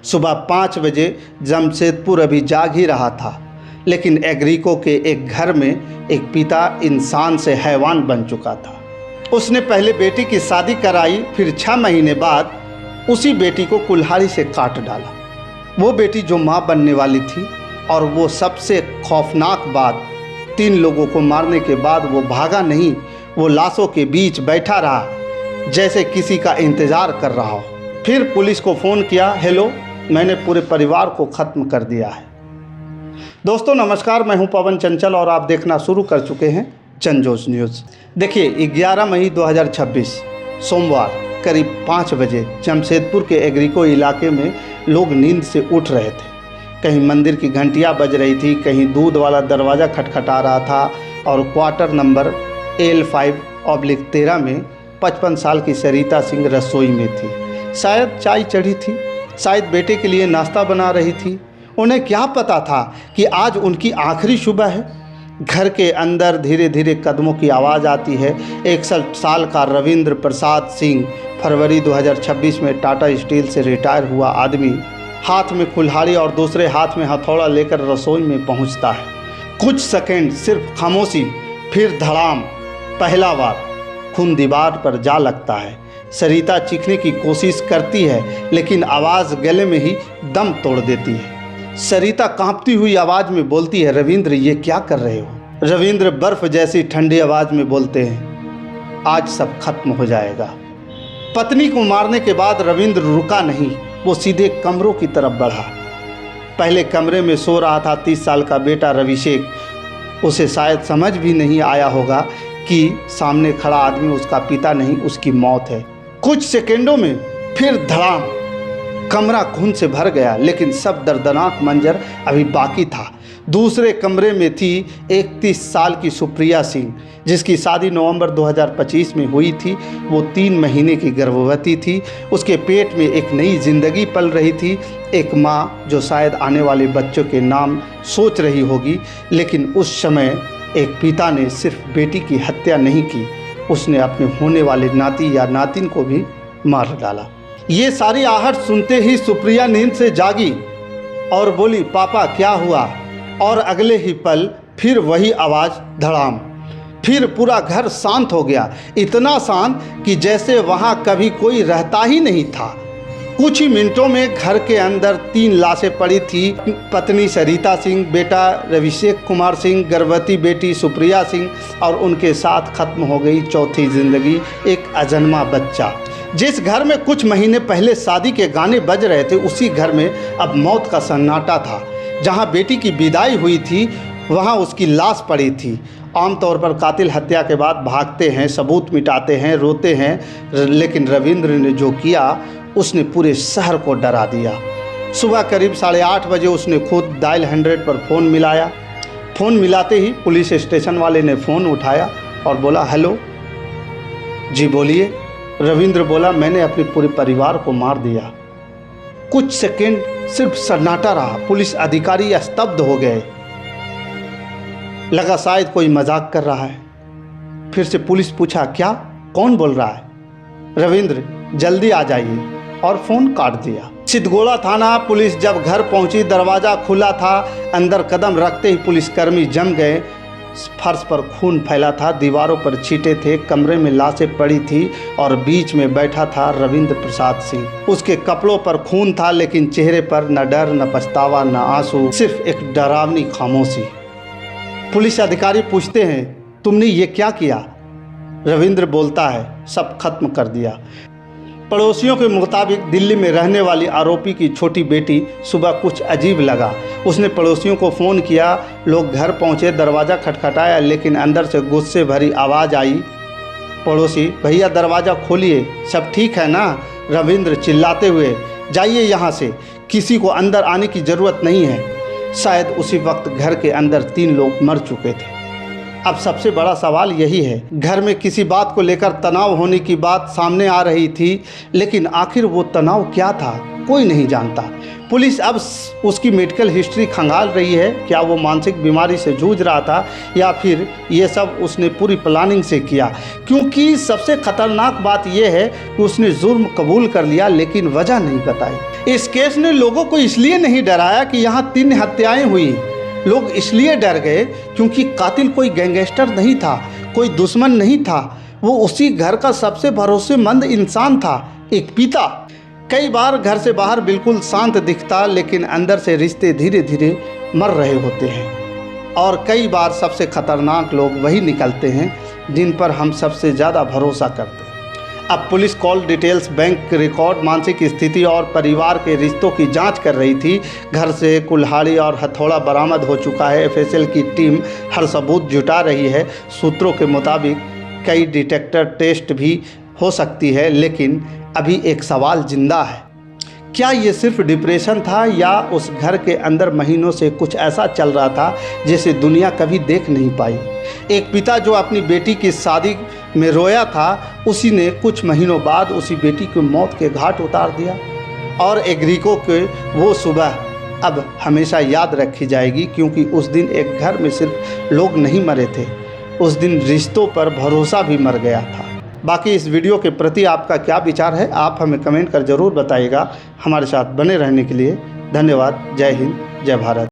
सुबह 5 बजे जमशेदपुर अभी जाग ही रहा था, लेकिन एग्रीको के एक घर में एक पिता इंसान से हैवान बन चुका था। उसने पहले बेटी की शादी कराई, फिर 6 महीने बाद उसी बेटी को कुल्हाड़ी से काट डाला। वो बेटी जो माँ बनने वाली थी, और वो सबसे खौफनाक बात, 3 लोगों को मारने के बाद वो भागा नहीं, वो लाशों के बीच बैठा रहा जैसे किसी का इंतज़ार कर रहा हो। फिर पुलिस को फ़ोन किया, हेलो, मैंने पूरे परिवार को ख़त्म कर दिया है। दोस्तों नमस्कार, मैं हूं पवन चंचल और आप देखना शुरू कर चुके हैं जनजोश न्यूज़। देखिए 11 मई 2026 सोमवार करीब 5 बजे जमशेदपुर के एग्रीको इलाके में लोग नींद से उठ रहे थे। कहीं मंदिर की घंटियां बज रही थी, कहीं दूध वाला दरवाज़ा खटखटा रहा था और क्वार्टर नंबर L5/13 में 55 साल की सरिता सिंह रसोई में थी। शायद चाय चढ़ी थी, शायद बेटे के लिए नाश्ता बना रही थी। उन्हें क्या पता था कि आज उनकी आखिरी सुबह है। घर के अंदर धीरे धीरे कदमों की आवाज़ आती है। 61 साल का रविंद्र प्रसाद सिंह फरवरी 2026 में टाटा स्टील से रिटायर हुआ आदमी हाथ में कुल्हाड़ी और दूसरे हाथ में हथौड़ा लेकर रसोई में पहुंचता है। कुछ सेकंड सिर्फ खामोशी, फिर धड़ाम, पहला बार खून दीवार पर जा लगता है। सरिता चीखने की कोशिश करती है, लेकिन आवाज़ गले में ही दम तोड़ देती है। सरिता कांपती हुई आवाज़ में बोलती है, रविंद्र ये क्या कर रहे हो? रविंद्र बर्फ जैसी ठंडी आवाज़ में बोलते हैं, आज सब खत्म हो जाएगा। पत्नी को मारने के बाद रविंद्र रुका नहीं, वो सीधे कमरों की तरफ बढ़ा। पहले कमरे में सो रहा था 30 साल का बेटा रविशेख। उसे शायद समझ भी नहीं आया होगा कि सामने खड़ा आदमी उसका पिता नहीं, उसकी मौत है। कुछ सेकंडों में फिर धड़ाम, कमरा खून से भर गया, लेकिन सब दर्दनाक मंजर अभी बाकी था। दूसरे कमरे में थी 31 साल की सुप्रिया सिंह, जिसकी शादी नवंबर 2025 में हुई थी। वो 3 महीने की गर्भवती थी। उसके पेट में एक नई जिंदगी पल रही थी। एक माँ जो शायद आने वाले बच्चों के नाम सोच रही होगी, लेकिन उस समय एक पिता ने सिर्फ बेटी की हत्या नहीं की, उसने अपने होने वाले नाती या नातिन को भी मार डाला। ये सारी आहट सुनते ही सुप्रिया नींद से जागी और बोली, पापा क्या हुआ? और अगले ही पल फिर वही आवाज़, धड़ाम। फिर पूरा घर शांत हो गया, इतना शांत कि जैसे वहाँ कभी कोई रहता ही नहीं था। कुछ ही मिनटों में घर के अंदर 3 लाशें पड़ी थी। पत्नी सरिता सिंह, बेटा रविशेख कुमार सिंह, गर्भवती बेटी सुप्रिया सिंह और उनके साथ खत्म हो गई चौथी जिंदगी, एक अजन्मा बच्चा। जिस घर में कुछ महीने पहले शादी के गाने बज रहे थे, उसी घर में अब मौत का सन्नाटा था। जहां बेटी की विदाई हुई थी, वहां उसकी लाश पड़ी थी। आमतौर पर कातिल हत्या के बाद भागते हैं, सबूत मिटाते हैं, रोते हैं, लेकिन रविंद्र ने जो किया उसने पूरे शहर को डरा दिया। सुबह करीब 8:30 बजे उसने खुद डायल 100 पर फ़ोन मिलाया। फ़ोन मिलाते ही पुलिस स्टेशन वाले ने फ़ोन उठाया और बोला, हेलो जी बोलिए। रविंद्र बोला, मैंने अपने पूरे परिवार को मार दिया। कुछ सेकंड सिर्फ सन्नाटा रहा। पुलिस अधिकारी स्तब्ध हो गए, लगा शायद कोई मजाक कर रहा है। फिर से पुलिस पूछा, क्या? कौन बोल रहा है? रविंद्र, जल्दी आ जाइए, और फ़ोन काट दिया। सिद्धगोड़ा थाना पुलिस जब घर पहुंची, दरवाज़ा खुला था। अंदर कदम रखते ही पुलिसकर्मी जम गए। फर्श पर खून फैला था, दीवारों पर छींटे थे, कमरे में लाशें पड़ी थी और बीच में बैठा था रविंद्र प्रसाद सिंह। उसके कपड़ों पर खून था, लेकिन चेहरे पर न डर, न पछतावा, न आंसू, सिर्फ एक डरावनी खामोशी। पुलिस अधिकारी पूछते हैं, तुमने ये क्या किया? रविंद्र बोलता है, सब खत्म कर दिया। पड़ोसियों के मुताबिक दिल्ली में रहने वाली आरोपी की छोटी बेटी सुबह कुछ अजीब लगा। उसने पड़ोसियों को फ़ोन किया। लोग घर पहुंचे, दरवाज़ा खटखटाया, लेकिन अंदर से गुस्से भरी आवाज़ आई, पड़ोसी भैया दरवाज़ा खोलिए, सब ठीक है ना? रविंद्र चिल्लाते हुए, जाइए यहाँ से, किसी को अंदर आने की ज़रूरत नहीं है। शायद उसी वक्त घर के अंदर 3 लोग मर चुके थे। अब सबसे बड़ा सवाल यही है, घर में किसी बात को लेकर तनाव होने की बात सामने आ रही थी, लेकिन आखिर वो तनाव क्या था, कोई नहीं जानता। पुलिस अब उसकी मेडिकल हिस्ट्री खंगाल रही है। क्या वो मानसिक बीमारी से जूझ रहा था या फिर ये सब उसने पूरी प्लानिंग से किया? क्योंकि सबसे खतरनाक बात यह है कि उसने जुर्म कबूल कर लिया, लेकिन वजह नहीं बताई। इस केस ने लोगों को इसलिए नहीं डराया कि यहाँ 3 हत्याएं हुई। लोग इसलिए डर गए क्योंकि कातिल कोई गैंगस्टर नहीं था, कोई दुश्मन नहीं था। वो उसी घर का सबसे भरोसेमंद इंसान था, एक पिता। कई बार घर से बाहर बिल्कुल शांत दिखता, लेकिन अंदर से रिश्ते धीरे धीरे मर रहे होते हैं। और कई बार सबसे खतरनाक लोग वही निकलते हैं जिन पर हम सबसे ज़्यादा भरोसा करते हैं। अब police call details, bank record, मानसिक स्थिति और परिवार के रिश्तों की जांच कर रही थी। घर से कुल्हाड़ी और हथौड़ा बरामद हो चुका है। एफएसएल की टीम हर सबूत जुटा रही है। सूत्रों के मुताबिक कई डिटेक्टर टेस्ट भी हो सकती है, लेकिन अभी एक सवाल जिंदा है। क्या ये सिर्फ डिप्रेशन था या उस घर के अंदर महीनों से कुछ ऐसा चल रहा था जिसे दुनिया कभी देख नहीं पाई? एक पिता जो अपनी बेटी की शादी में रोया था, उसी ने कुछ महीनों बाद उसी बेटी को मौत के घाट उतार दिया। और एग्रीको के वो सुबह अब हमेशा याद रखी जाएगी, क्योंकि उस दिन एक घर में सिर्फ लोग नहीं मरे थे, उस दिन रिश्तों पर भरोसा भी मर गया था। बाकी इस वीडियो के प्रति आपका क्या विचार है, आप हमें कमेंट कर ज़रूर बताइएगा। हमारे साथ बने रहने के लिए धन्यवाद। जय हिंद, जय भारत।